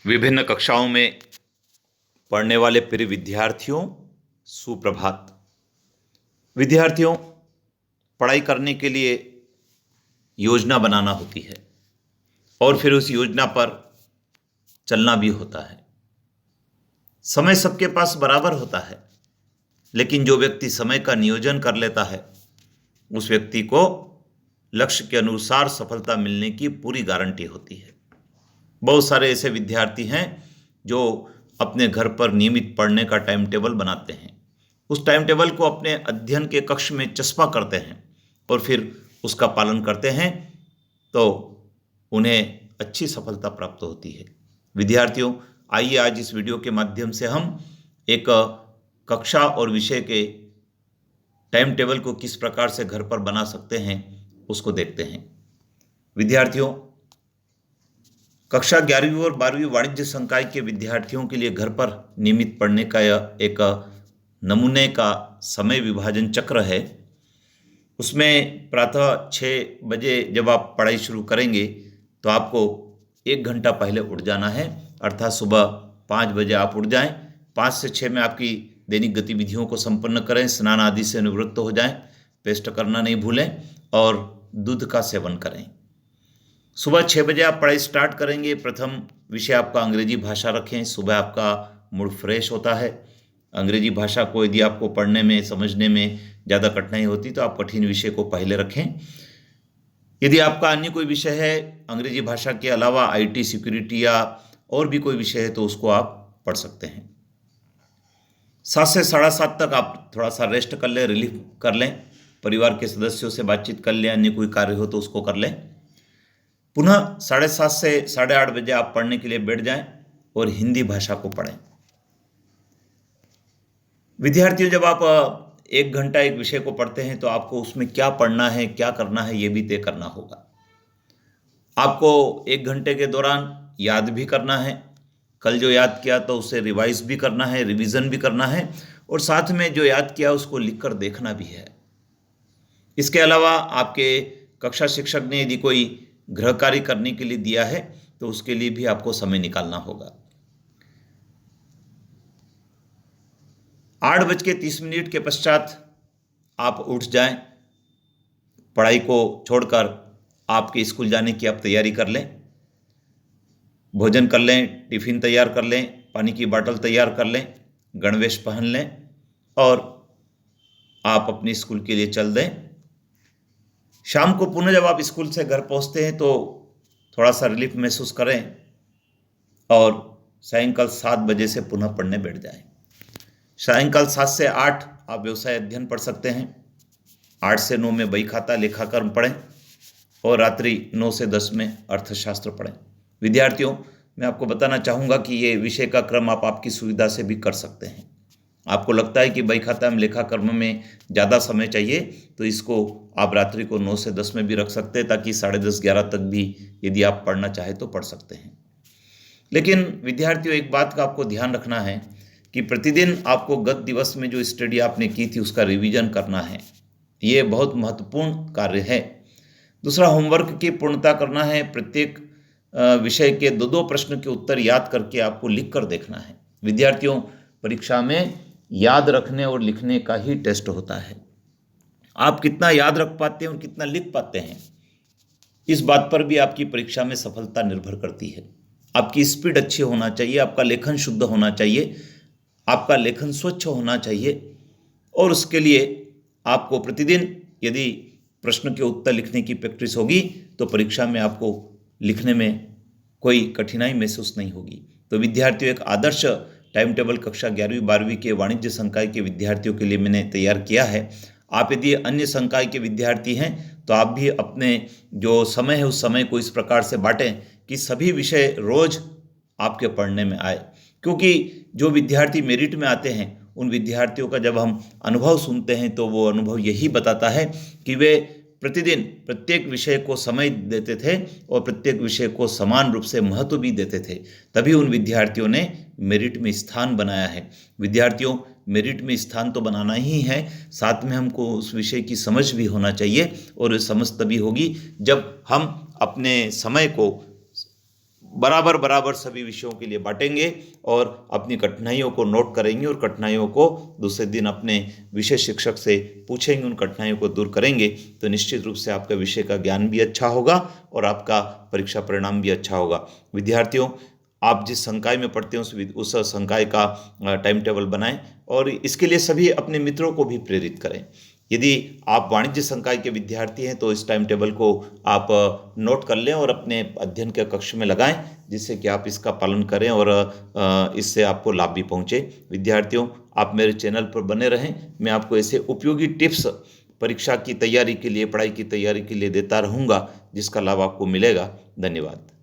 विभिन्न कक्षाओं में पढ़ने वाले प्रिय विद्यार्थियों, सुप्रभात। विद्यार्थियों, पढ़ाई करने के लिए योजना बनाना होती है और फिर उस योजना पर चलना भी होता है। समय सबके पास बराबर होता है, लेकिन जो व्यक्ति समय का नियोजन कर लेता है उस व्यक्ति को लक्ष्य के अनुसार सफलता मिलने की पूरी गारंटी होती है। बहुत सारे ऐसे विद्यार्थी हैं जो अपने घर पर नियमित पढ़ने का टाइम टेबल बनाते हैं, उस टाइम टेबल को अपने अध्ययन के कक्ष में चस्पा करते हैं और फिर उसका पालन करते हैं तो उन्हें अच्छी सफलता प्राप्त होती है। विद्यार्थियों, आइए आज इस वीडियो के माध्यम से हम एक कक्षा और विषय के टाइम टेबल को किस प्रकार से घर पर बना सकते हैं उसको देखते हैं। विद्यार्थियों, कक्षा 11वीं और 12वीं वाणिज्य संकाय के विद्यार्थियों के लिए घर पर नियमित पढ़ने का यह एक नमूने का समय विभाजन चक्र है। उसमें प्रातः 6 बजे जब आप पढ़ाई शुरू करेंगे तो आपको 1 घंटा पहले उठ जाना है, अर्थात सुबह 5 बजे आप उठ जाएं। 5 से 6 में आपकी दैनिक गतिविधियों को संपन्न करें, स्नान आदि से निवृत्त हो जाएं, पेस्ट करना नहीं भूलें और दूध का सेवन करें। सुबह 6 बजे आप पढ़ाई स्टार्ट करेंगे। प्रथम विषय आपका अंग्रेजी भाषा रखें। सुबह आपका मूड फ्रेश होता है। अंग्रेजी भाषा को यदि आपको पढ़ने में समझने में ज़्यादा कठिनाई होती तो आप कठिन विषय को पहले रखें। यदि आपका अन्य कोई विषय है अंग्रेजी भाषा के अलावा IT सिक्योरिटी या और भी कोई विषय है तो उसको आप पढ़ सकते हैं। 7 से 7:30 तक आप थोड़ा सा रेस्ट कर लें, रिलीफ कर लें, परिवार के सदस्यों से बातचीत कर लें, अन्य कोई कार्य हो तो उसको कर लें। पुनः 7:30 से 8:30 बजे आप पढ़ने के लिए बैठ जाएं और हिंदी भाषा को पढ़ें। विद्यार्थियों, जब आप 1 घंटा एक विषय को पढ़ते हैं तो आपको उसमें क्या पढ़ना है, क्या करना है, ये भी तय करना होगा। आपको 1 घंटे के दौरान याद भी करना है, कल जो याद किया तो उसे रिवाइज भी करना है, रिवीजन भी करना है और साथ में जो याद किया उसको लिखकर देखना भी है। इसके अलावा आपके कक्षा शिक्षक ने यदि कोई गृह कार्य करने के लिए दिया है तो उसके लिए भी आपको समय निकालना होगा। 8:30 के पश्चात आप उठ जाएं, पढ़ाई को छोड़कर आपके स्कूल जाने की आप तैयारी कर लें, भोजन कर लें, टिफिन तैयार कर लें, पानी की बोतल तैयार कर लें, गणवेश पहन लें और आप अपने स्कूल के लिए चल दें। शाम को पुनः जब आप स्कूल से घर पहुंचते हैं तो थोड़ा सा रिलीफ महसूस करें और सायंकाल 7 बजे से पुनः पढ़ने बैठ जाएं। सायंकाल 7 से 8 आप व्यवसाय अध्ययन पढ़ सकते हैं। 8 से 9 में बही खाता लेखाकर्म पढ़ें और रात्रि 9 से 10 में अर्थशास्त्र पढ़ें। विद्यार्थियों, मैं आपको बताना चाहूँगा कि ये विषय का क्रम आप आपकी सुविधा से भी कर सकते हैं। आपको लगता है कि बही खाता में लेखाकर्म में ज़्यादा समय चाहिए तो इसको आप रात्रि को 9 से 10 में भी रख सकते हैं, ताकि 10:30-11 तक भी यदि आप पढ़ना चाहें तो पढ़ सकते हैं। लेकिन विद्यार्थियों, एक बात का आपको ध्यान रखना है कि प्रतिदिन आपको गत दिवस में जो स्टडी आपने की थी उसका रिवीजन करना है। ये बहुत महत्वपूर्ण कार्य है। दूसरा, होमवर्क की पूर्णता करना है। प्रत्येक विषय के 2-2 प्रश्न के उत्तर याद करके आपको लिख कर देखना है। विद्यार्थियों, परीक्षा में याद रखने और लिखने का ही टेस्ट होता है। आप कितना याद रख पाते हैं और कितना लिख पाते हैं, इस बात पर भी आपकी परीक्षा में सफलता निर्भर करती है। आपकी स्पीड अच्छी होना चाहिए, आपका लेखन शुद्ध होना चाहिए, आपका लेखन स्वच्छ होना चाहिए और उसके लिए आपको प्रतिदिन यदि प्रश्न के उत्तर लिखने की प्रैक्टिस होगी तो परीक्षा में आपको लिखने में कोई कठिनाई महसूस नहीं होगी। तो विद्यार्थियों, एक आदर्श टाइम टेबल कक्षा 11वीं 12वीं के वाणिज्य संकाय के विद्यार्थियों के लिए मैंने तैयार किया है। आप यदि अन्य संकाय के विद्यार्थी हैं तो आप भी अपने जो समय है उस समय को इस प्रकार से बांटें कि सभी विषय रोज आपके पढ़ने में आए, क्योंकि जो विद्यार्थी मेरिट में आते हैं उन विद्यार्थियों का जब हम अनुभव सुनते हैं तो वो अनुभव यही बताता है कि वे प्रतिदिन प्रत्येक विषय को समय देते थे और प्रत्येक विषय को समान रूप से महत्व भी देते थे, तभी उन विद्यार्थियों ने मेरिट में स्थान बनाया है। विद्यार्थियों, मेरिट में स्थान तो बनाना ही है, साथ में हमको उस विषय की समझ भी होना चाहिए और समझ तभी होगी जब हम अपने समय को बराबर बराबर सभी विषयों के लिए बांटेंगे और अपनी कठिनाइयों को नोट करेंगे और कठिनाइयों को दूसरे दिन अपने विषय शिक्षक से पूछेंगे, उन कठिनाइयों को दूर करेंगे तो निश्चित रूप से आपका विषय का ज्ञान भी अच्छा होगा और आपका परीक्षा परिणाम भी अच्छा होगा। विद्यार्थियों, आप जिस संकाय में पढ़ते हैं उस संकाय का टाइम टेबल बनाएं और इसके लिए सभी अपने मित्रों को भी प्रेरित करें। यदि आप वाणिज्य संकाय के विद्यार्थी हैं तो इस टाइम टेबल को आप नोट कर लें और अपने अध्ययन के कक्ष में लगाएं, जिससे कि आप इसका पालन करें और इससे आपको लाभ भी पहुंचे। विद्यार्थियों, आप मेरे चैनल पर बने रहें, मैं आपको ऐसे उपयोगी टिप्स परीक्षा की तैयारी के लिए, पढ़ाई की तैयारी के लिए देता रहूँगा, जिसका लाभ आपको मिलेगा। धन्यवाद।